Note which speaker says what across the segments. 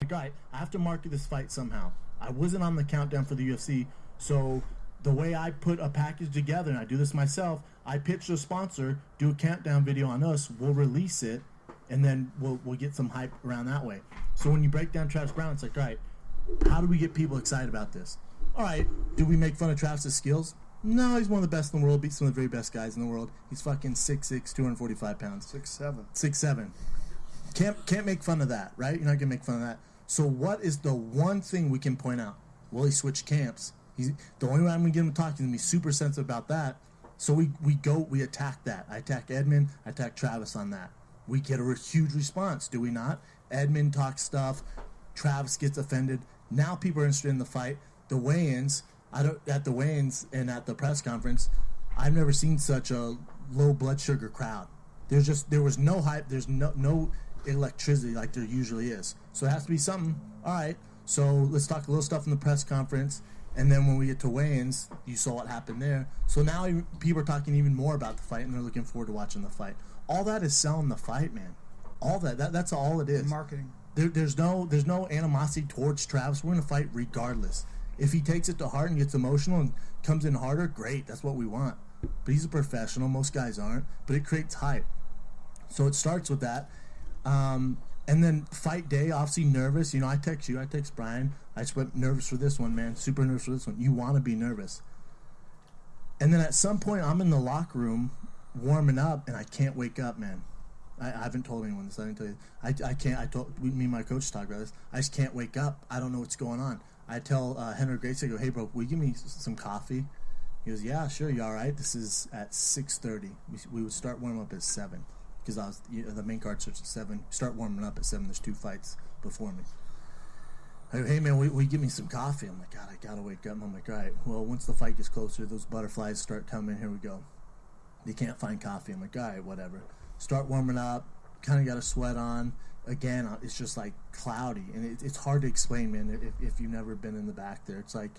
Speaker 1: Like, all right, I have to market this fight somehow. I wasn't on the countdown for the UFC, so the way I put a package together, and I do this myself, I pitch to a sponsor, do a countdown video on us, we'll release it, and then we'll get some hype around that way. So when you break down Travis Brown, it's like, all right, how do we get people excited about this? All right, do we make fun of Travis's skills? No, he's one of the best in the world, beats some of the very best guys in the world. He's fucking 6'6", 245 pounds.
Speaker 2: 6'7".
Speaker 1: 6'7". Can't make fun of that, right? You're not going to make fun of that. So what is the one thing we can point out? Well, he switched camps. The only way I'm going to get him to talk, he's going to be super sensitive about that. So we attack that. I attack Edmund, I attack Travis on that. We get a huge response, do we not? Edmund talks stuff, Travis gets offended. Now people are interested in the fight. The weigh-ins, at the weigh-ins and at the press conference, I've never seen such a low blood sugar crowd. There was no hype, there's no electricity like there usually is. So it has to be something. All right, so let's talk a little stuff in the press conference, and then when we get to weigh-ins, you saw what happened there. So now people are talking even more about the fight, and they're looking forward to watching the fight. All that is selling the fight, man. All that's all it is.
Speaker 2: Marketing.
Speaker 1: There's no animosity towards Travis. We're going to fight regardless. If he takes it to heart and gets emotional and comes in harder, great. That's what we want. But he's a professional. Most guys aren't. But it creates hype. So it starts with that. And then fight day, obviously nervous. You know, I text you. I text Brian. I just went nervous for this one, man. Super nervous for this one. You want to be nervous. And then at some point, I'm in the locker room warming up, and I can't wake up, man. I haven't told anyone this. I didn't tell you. I can't. Me and my coach talked about this. I just can't wake up. I don't know what's going on. I tell Henry Grace, I go, hey, bro, will you give me some coffee? He goes, yeah, sure. You all right? This is at 6:30. We would start warming up at 7 because the main card starts at 7. Start warming up at 7. There's 2 fights before me. I go, hey, man, will you give me some coffee? I'm like, God, I got to wake up. I'm like, all right. Well, once the fight gets closer, those butterflies start coming. Here we go. They can't find coffee. I'm like, all right, whatever. Start warming up. Kind of got a sweat on. Again, it's just like cloudy, and it's hard to explain, man. If you've never been in the back there, it's like,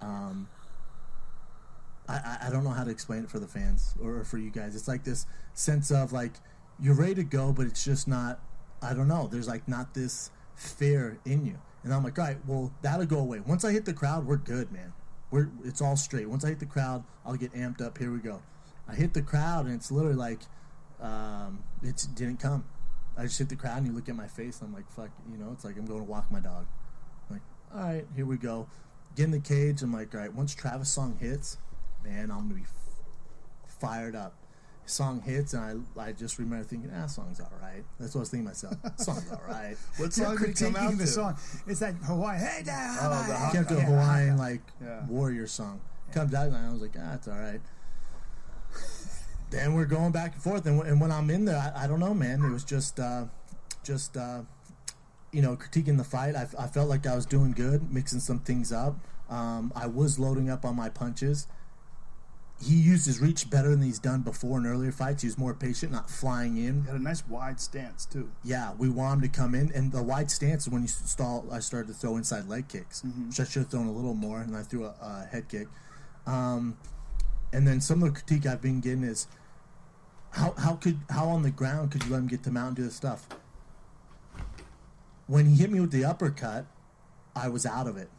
Speaker 1: I don't know how to explain it for the fans or for you guys. It's like this sense of like you're ready to go, but it's just not. I don't know. There's like not this fear in you, and I'm like, all right, well, that'll go away. Once I hit the crowd, we're good, man. It's all straight. Once I hit the crowd, I'll get amped up. Here we go. I hit the crowd, and it's literally like it didn't come. I just hit the crowd, and you look at my face, and I'm like, fuck, it's like I'm going to walk my dog. I'm like, all right, here we go. Get in the cage. I'm like, all right, once Travis' song hits, man, I'm going to be fired up. His song hits, and I just remember thinking, song's all right. That's what I was thinking to myself. Song's all right.
Speaker 2: What song did it come out
Speaker 3: the
Speaker 2: to?
Speaker 3: Song. It's that Hawaiian, hey, down.
Speaker 1: He kept a Hawaiian, warrior song. Comes out, and I was like, it's all right. Then we're going back and forth, and when I'm in there, I don't know, man. It was just critiquing the fight. I felt like I was doing good, mixing some things up. I was loading up on my punches. He used his reach better than he's done before in earlier fights. He was more patient, not flying in.
Speaker 2: He had a nice wide stance, too.
Speaker 1: Yeah, we want him to come in, and the wide stance is when I started to throw inside leg kicks, which I should have thrown a little more, and I threw a head kick. And then some of the critique I've been getting is, how on the ground could you let him get to mount and do this stuff? When he hit me with the uppercut, I was out of it.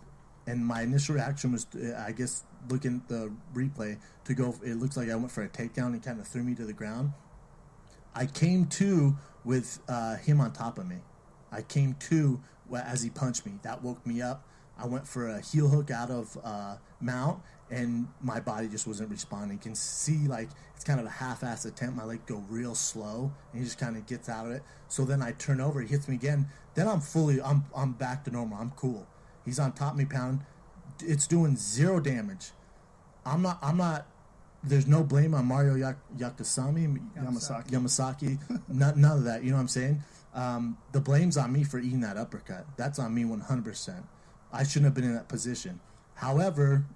Speaker 1: And my initial reaction was, I guess, looking at the replay, to go, it looks like I went for a takedown and kind of threw me to the ground. I came to with him on top of me. I came to as he punched me. That woke me up. I went for a heel hook out of mount, and my body just wasn't responding. You can see, like, it's kind of a half-assed attempt. My leg go real slow, and he just kind of gets out of it. So then I turn over, he hits me again. Then I'm back to normal. I'm cool. He's on top of me, pound. It's doing 0 damage. I'm not. There's no blame on Mario Yamasaki. None of that. You know what I'm saying? The blame's on me for eating that uppercut. That's on me 100%. I shouldn't have been in that position. However,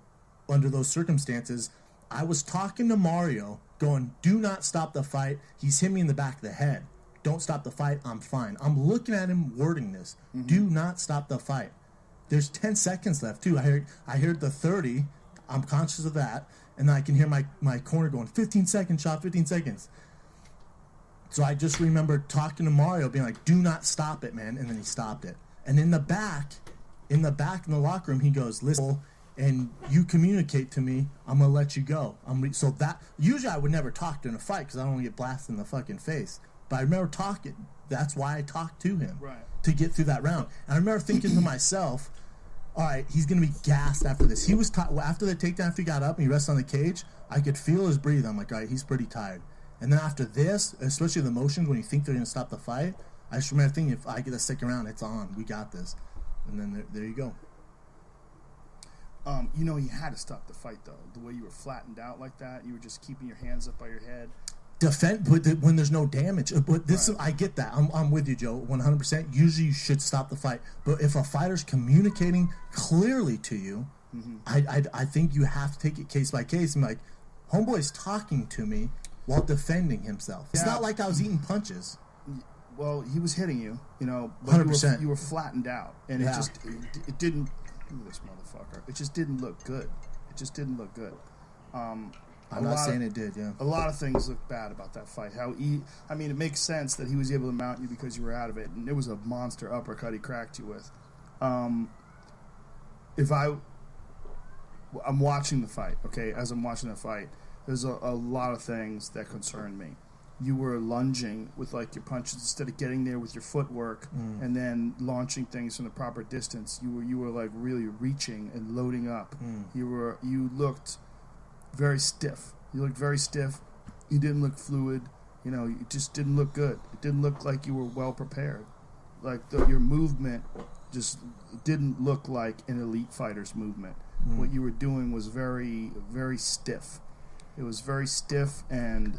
Speaker 1: under those circumstances, I was talking to Mario, going, do not stop the fight. He's hit me in the back of the head. Don't stop the fight. I'm fine. I'm looking at him wording this. Mm-hmm. Do not stop the fight. There's 10 seconds left, too. I heard the 30. I'm conscious of that. And then I can hear my corner going, 15 seconds, shot, 15 seconds. So I just remember talking to Mario, being like, do not stop it, man. And then he stopped it. And in the back in the locker room, he goes, listen, and you communicate to me, I'm going to let you go. So that, usually I would never talk during a fight because I don't want to get blasted in the fucking face. But I remember talking. That's why I talked to him.
Speaker 2: Right.
Speaker 1: To get through that round. And I remember thinking to myself, all right, he's going to be gassed after this. He was after the takedown, after he got up and he rested on the cage, I could feel his breathing. I'm like, all right, he's pretty tired. And then after this, especially the motions, when you think they're going to stop the fight, I just remember thinking, if I get a second round, it's on. We got this. And then there you go.
Speaker 2: You know, you had to stop the fight, though. The way you were flattened out like that, you were just keeping your hands up by your head.
Speaker 1: Defend, but when there's no damage. But this, right. I get that. I'm with you, Joe, 100%. Usually you should stop the fight. But if a fighter's communicating clearly to you, I think you have to take it case by case. I'm like, homeboy's talking to me while defending himself. It's not like I was eating punches.
Speaker 2: Well, he was hitting you, you know, but
Speaker 1: 100%.
Speaker 2: You were flattened out, and it didn't. Look at this motherfucker. It just didn't look good. It just didn't look good.
Speaker 1: I'm not saying it did, yeah.
Speaker 2: A lot of things look bad about that fight. I mean, it makes sense that he was able to mount you because you were out of it, and it was a monster uppercut he cracked you with. I'm watching the fight, okay? As I'm watching the fight, there's a lot of things that concern me. You were lunging with like your punches instead of getting there with your footwork and then launching things from the proper distance. You were like really reaching and loading up. You looked very stiff. You looked very stiff. You didn't look fluid. You know, it just didn't look good. It didn't look like you were well prepared. Like your movement just didn't look like an elite fighter's movement. What you were doing was very, very stiff. It was very stiff, and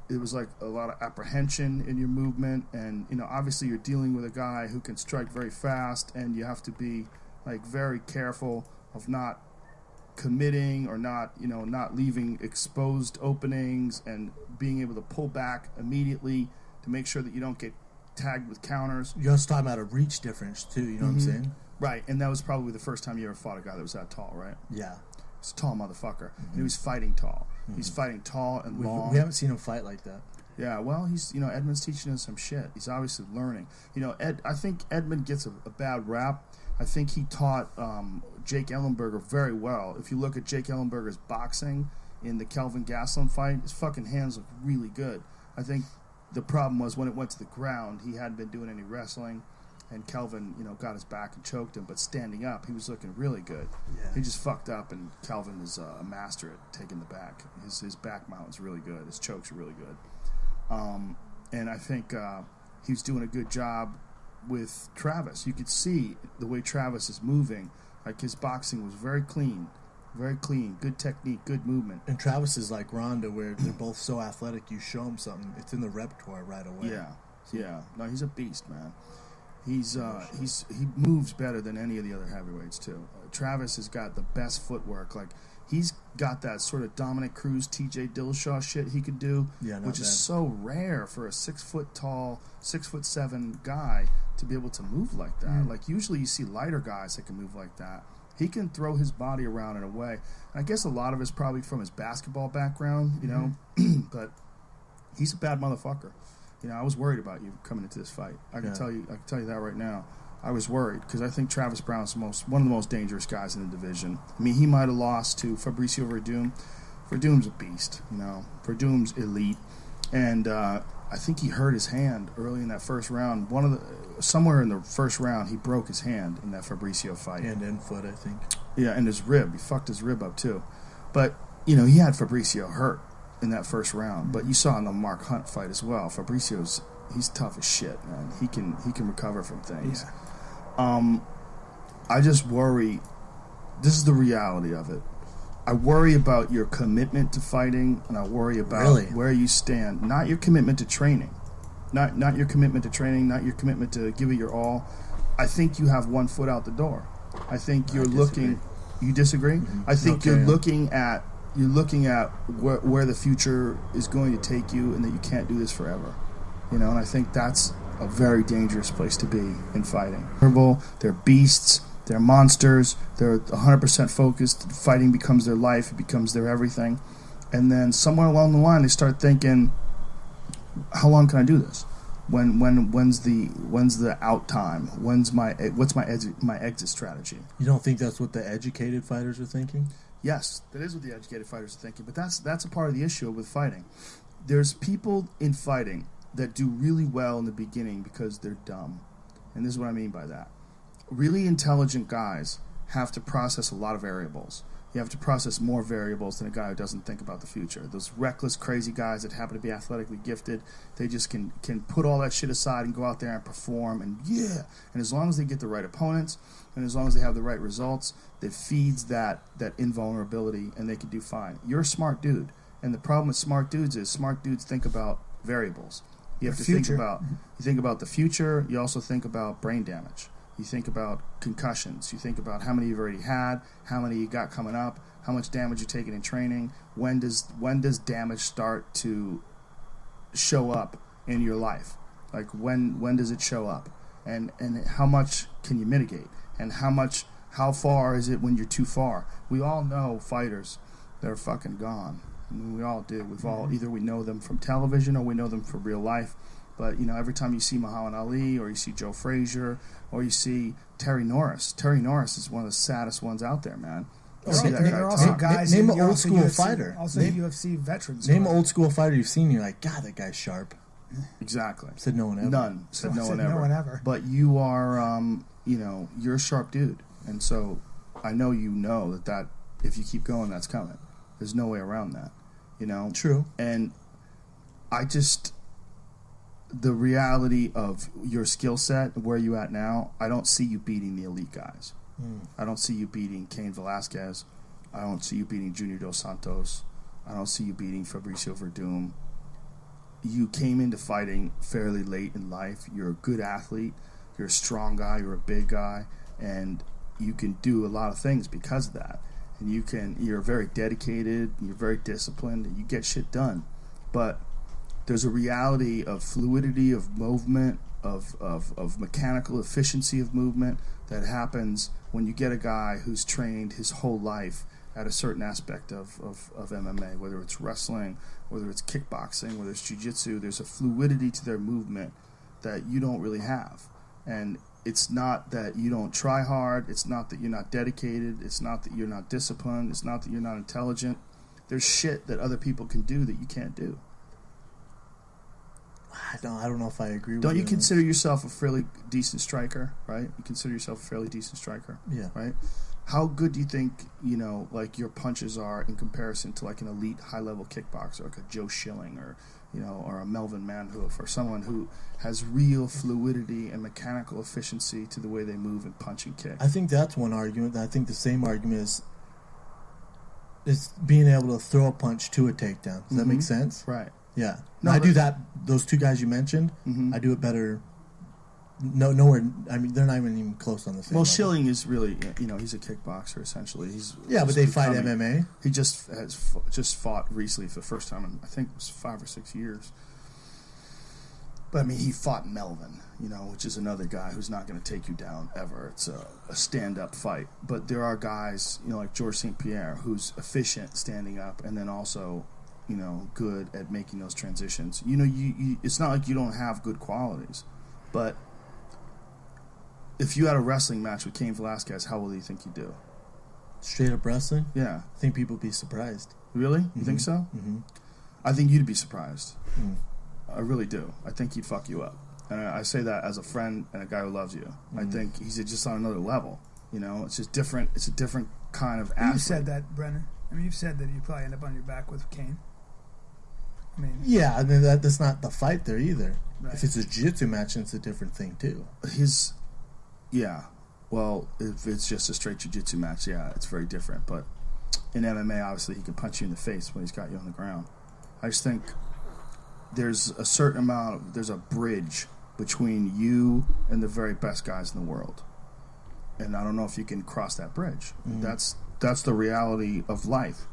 Speaker 2: it was like a lot of apprehension in your movement. And, you know, obviously you're dealing with a guy who can strike very fast, and you have to be like very careful of not committing or not leaving exposed openings, and being able to pull back immediately to make sure that you don't get tagged with counters.
Speaker 1: You're also talking about a reach difference too, you know what I'm saying?
Speaker 2: Right, and that was probably the first time you ever fought a guy that was that tall, right?
Speaker 1: Yeah.
Speaker 2: He's a tall motherfucker, and he was fighting tall. He's fighting tall and long.
Speaker 1: We haven't seen him fight like that.
Speaker 2: Yeah, well, he's, you know, Edmund's teaching us some shit. He's obviously learning. You know, I think Edmund gets a bad rap. I think he taught Jake Ellenberger very well. If you look at Jake Ellenberger's boxing in the Kelvin Gastelum fight, his fucking hands look really good. I think the problem was when it went to the ground, he hadn't been doing any wrestling, and Kelvin, you know, got his back and choked him. But standing up, he was looking really good. Yeah. He just fucked up, and Kelvin is a master at taking the back. His back mount is really good. His chokes are really good. And I think he was doing a good job with Travis. You could see the way Travis is moving. Like, his boxing was very clean, good technique, good movement.
Speaker 1: And Travis is like Ronda, where they're both so athletic. You show him something, it's in the repertoire right away.
Speaker 2: Yeah. No, he's a beast, man. He moves better than any of the other heavyweights too. Travis has got the best footwork. Like, he's got that sort of Dominic Cruz, T.J. Dillashaw shit he could do, which is so rare for a 6 foot tall, 6'7" guy to be able to move like that. Like, usually you see lighter guys that can move like that. He can throw his body around in a way. And I guess a lot of it's probably from his basketball background, you know, but he's a bad motherfucker. You know, I was worried about you coming into this fight. I can tell you that right now. I was worried because I think Travis Brown's one of the most dangerous guys in the division. I mean, he might have lost to Fabricio Verdum. Verdum's a beast, you know. Verdum's elite, and I think he hurt his hand early in that first round. Somewhere in the first round, he broke his hand in that Fabricio fight.
Speaker 1: Hand and foot, I think.
Speaker 2: Yeah, and his rib. He fucked his rib up too. But you know, he had Fabricio hurt in that first round. But you saw in the Mark Hunt fight as well. He's tough as shit, man. He can recover from things. Yeah. I just worry. This is the reality of it. I worry about your commitment to fighting, and I worry about where you stand. Not your commitment to training. Not your commitment to training, not your commitment to give it your all. I think you have one foot out the door. I think you're looking. You disagree? I think you're looking at where the future is going to take you, and that you can't do this forever. You know, and I think that's a very dangerous place to be in fighting. They're beasts. They're monsters. They're 100% focused. Fighting becomes their life. It becomes their everything. And then somewhere along the line, they start thinking, how long can I do this? When's the out time? What's my exit strategy?
Speaker 1: You don't think that's what the educated fighters are thinking?
Speaker 2: Yes, that is what the educated fighters are thinking. But that's a part of the issue with fighting. There's people in fighting that do really well in the beginning because they're dumb, and this is what I mean by that. Really intelligent guys have to process a lot of variables. You have to process more variables than a guy who doesn't think about the future. Those reckless, crazy guys that happen to be athletically gifted, they just can put all that shit aside and go out there and perform. And as long as they get the right opponents, and as long as they have the right results, that feeds that invulnerability, and they can do fine. You're a smart dude, and the problem with smart dudes is smart dudes think about variables. You have to think about the future. You also think about brain damage. You think about concussions. You think about how many you've already had, how many you got coming up, how much damage you're taking in training. When does damage start to show up in your life? Like when does it show up? And how much can you mitigate? And how far is it when you're too far? We all know fighters that are fucking gone. I mean, we all do. Either we know them from television or we know them from real life. But, every time you see Muhammad Ali or you see Joe Frazier or you see Terry Norris is one of the saddest ones out there, man.
Speaker 3: There are also guys.
Speaker 1: Name an old school fighter.
Speaker 3: Also, UFC veterans.
Speaker 1: Name an old school fighter you've seen. You're like, God, that guy's sharp.
Speaker 2: Exactly.
Speaker 1: Said no one ever.
Speaker 2: None. Said no one ever. But you are, you're a sharp dude, and so I know that if you keep going, that's coming. There's no way around that.
Speaker 1: True.
Speaker 2: And the reality of your skill set, where you at now, I don't see you beating the elite guys. I don't see you beating Cain Velasquez. I don't see you beating Junior Dos Santos. I don't see you beating Fabricio Verdum. You came into fighting fairly late in life. You're a good athlete. You're a strong guy. You're a big guy. And you can do a lot of things because of that. And you're very dedicated. You're very disciplined. And you get shit done. But there's a reality of fluidity of movement, of mechanical efficiency of movement that happens when you get a guy who's trained his whole life at a certain aspect of MMA, whether it's wrestling, whether it's kickboxing, whether it's jiu-jitsu. There's a fluidity to their movement that you don't really have. And it's not that you don't try hard. It's not that you're not dedicated. It's not that you're not disciplined. It's not that you're not intelligent. There's shit that other people can do that you can't do.
Speaker 1: I don't know if I agree with
Speaker 2: you. Don't you
Speaker 1: on
Speaker 2: consider
Speaker 1: this.
Speaker 2: yourself a fairly decent striker, right? You consider yourself a fairly decent striker?
Speaker 1: Yeah.
Speaker 2: Right? How good do you think, like your punches are in comparison to like an elite high-level kickboxer, like a Joe Schilling or a Melvin Manhoof or someone who has real fluidity and mechanical efficiency to the way they move and punch and kick?
Speaker 1: I think that's one argument. I think the same argument is being able to throw a punch to a takedown. Does that make sense?
Speaker 2: Right.
Speaker 1: Yeah.
Speaker 2: No,
Speaker 1: I do that. Those two guys you mentioned, I do it better. Nowhere. I mean, they're not even close on the same
Speaker 2: Well,
Speaker 1: level.
Speaker 2: Schilling is really, he's a kickboxer essentially.
Speaker 1: But they fight MMA.
Speaker 2: He just fought recently for the first time in, I think it was 5 or 6 years. But I mean, he fought Melvin, which is another guy who's not going to take you down ever. It's a stand-up fight. But there are guys, like Georges St. Pierre, who's efficient standing up, and then also, good at making those transitions. You it's not like you don't have good qualities, but if you had a wrestling match with Cain Velasquez, how well do you think you'd do?
Speaker 1: Straight up wrestling?
Speaker 2: Yeah.
Speaker 1: I think people would be surprised.
Speaker 2: Really? You think so?
Speaker 1: Mm-hmm.
Speaker 2: I think you'd be surprised.
Speaker 1: Mm.
Speaker 2: I really do. I think he'd fuck you up. And I say that as a friend and a guy who loves you. I think he's just on another level. It's just different. It's a different kind of athlete.
Speaker 3: You said that, Brennan. I mean, you've said that you'd probably end up on your back with Cain. I mean,
Speaker 1: yeah, I mean, that's not the fight there either.
Speaker 3: Right.
Speaker 1: If it's a jiu-jitsu match, it's a different thing too.
Speaker 2: Yeah. Well, if it's just a straight jiu-jitsu match, yeah, it's very different. But in MMA, obviously, he can punch you in the face when he's got you on the ground. I just think there's a certain amount, there's a bridge between you and the very best guys in the world. And I don't know if you can cross that bridge. That's the reality of life.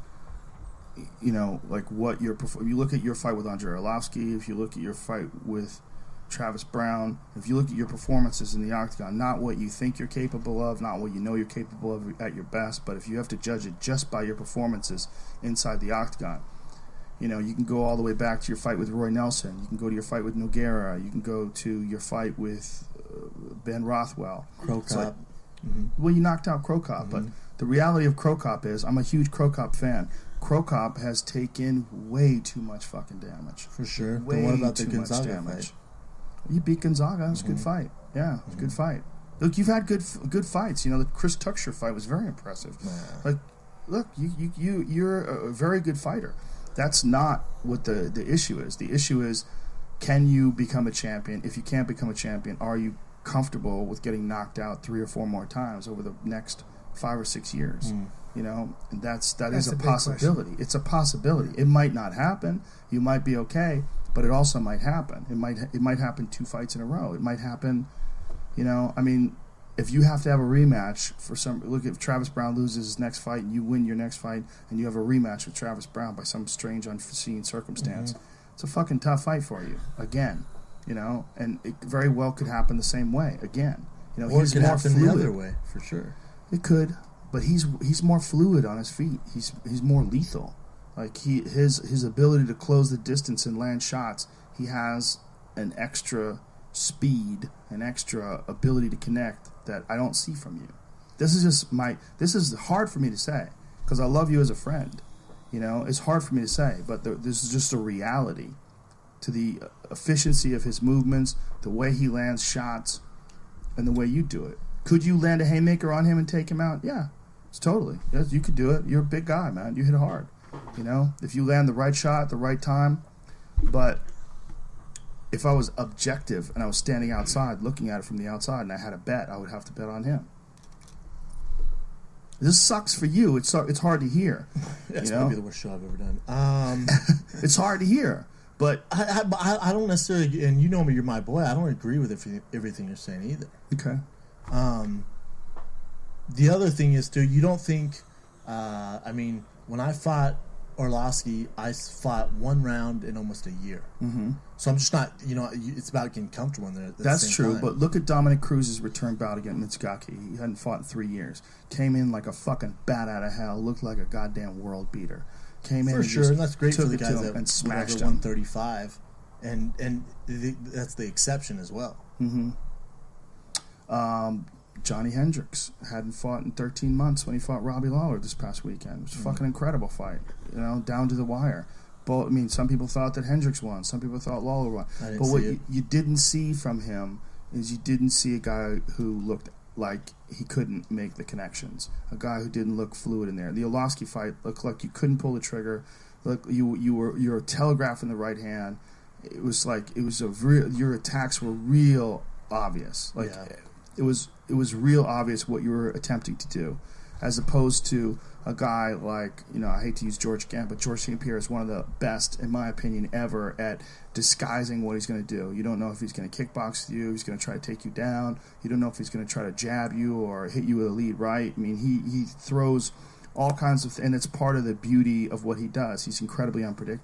Speaker 2: Like what if you look at your fight with Andrei Arlovsky, if you look at your fight with Travis Brown, if you look at your performances in the octagon, not what you think you're capable of, not what you know you're capable of at your best, but if you have to judge it just by your performances inside the octagon, You know, you can go all the way back to your fight with Roy Nelson. You can go to your fight with Nogueira. You can go to your fight with Ben Rothwell.
Speaker 1: Crow Cop.
Speaker 2: Like, well, you knocked out Crow Cop, but the reality of Crow Cop is, I'm a huge Crow Cop fan. Crow Cop has taken way too much fucking damage.
Speaker 1: For sure.
Speaker 2: Way
Speaker 1: But what about the
Speaker 2: too much
Speaker 1: Gonzaga
Speaker 2: damage.
Speaker 1: fight?
Speaker 2: You beat Gonzaga. It was a good fight. Yeah, it was a good fight. Look, you've had good fights. You know, the Chris Tucker fight was very impressive. Like, look, you're a very good fighter. That's not what the issue is. The issue is, can you become a champion? If you can't become a champion, are you comfortable with getting knocked out 3 or 4 more times over the next 5 or 6 years? You know, and that is a possibility. Question. It's a possibility. It might not happen. You might be okay, but it also might happen. It might happen 2 fights in a row. It might happen. You know, I mean, if you have to have a rematch look, if Travis Brown loses his next fight and you win your next fight and you have a rematch with Travis Brown by some strange unforeseen circumstance, it's a fucking tough fight for you again. You know, and it very well could happen the same way again. You know,
Speaker 1: or
Speaker 2: he's
Speaker 1: it could
Speaker 2: more
Speaker 1: happen
Speaker 2: fluid.
Speaker 1: the other way, for sure.
Speaker 2: It could, but he's more fluid on his feet. He's more lethal. Like his ability to close the distance and land shots. He has an extra speed, an extra ability to connect that I don't see from you. This is hard for me to say because I love you as a friend. You know, it's hard for me to say, but this is just a reality to the efficiency of his movements, the way he lands shots, and the way you do it. Could you land a haymaker on him and take him out? Yeah, it's totally. Yes, you could do it. You're a big guy, man. You hit hard. You know, if you land the right shot at the right time. But if I was objective and I was standing outside looking at it from the outside and I had a bet, I would have to bet on him. This sucks for you. It's hard to hear.
Speaker 1: That's
Speaker 2: probably
Speaker 1: the worst show I've ever done.
Speaker 2: It's hard to hear. But
Speaker 1: I don't necessarily, and you know me, you're my boy, I don't agree with everything you're saying either.
Speaker 2: Okay.
Speaker 1: The other thing is, too, you don't think, I mean, when I fought Orlovsky, I fought 1 round in almost a year. So I'm just not, you know, it's about getting comfortable in there.
Speaker 2: That's true, but look at Dominic Cruz's return bout against Mitsugaki. He hadn't fought in 3 years. Came in like a fucking bat out of hell, looked like a goddamn world beater. Came in
Speaker 1: for sure, and that's great for the guys that
Speaker 2: and smashed
Speaker 1: 135, and that's the exception as well.
Speaker 2: Johnny Hendricks hadn't fought in 13 months when he fought Robbie Lawler this past weekend. It was a fucking incredible fight, you know, down to the wire. But I mean, some people thought that Hendricks won, some people thought Lawler won. But what you didn't see from him is you didn't see a guy who looked like he couldn't make the connections. A guy who didn't look fluid in there. The Orlovsky fight looked like you couldn't pull the trigger. Look, you were telegraphing the right hand. It was like your attacks were real obvious. Like it was real obvious what you were attempting to do, as opposed to a guy like, you know, I hate to use George again, but George St. Pierre is one of the best, in my opinion, ever at disguising what he's going to do. You don't know if he's going to kickbox you, he's going to try to take you down. You don't know if he's going to try to jab you or hit you with a lead right. I mean, he throws all kinds of and it's part of the beauty of what he does. He's incredibly unpredictable.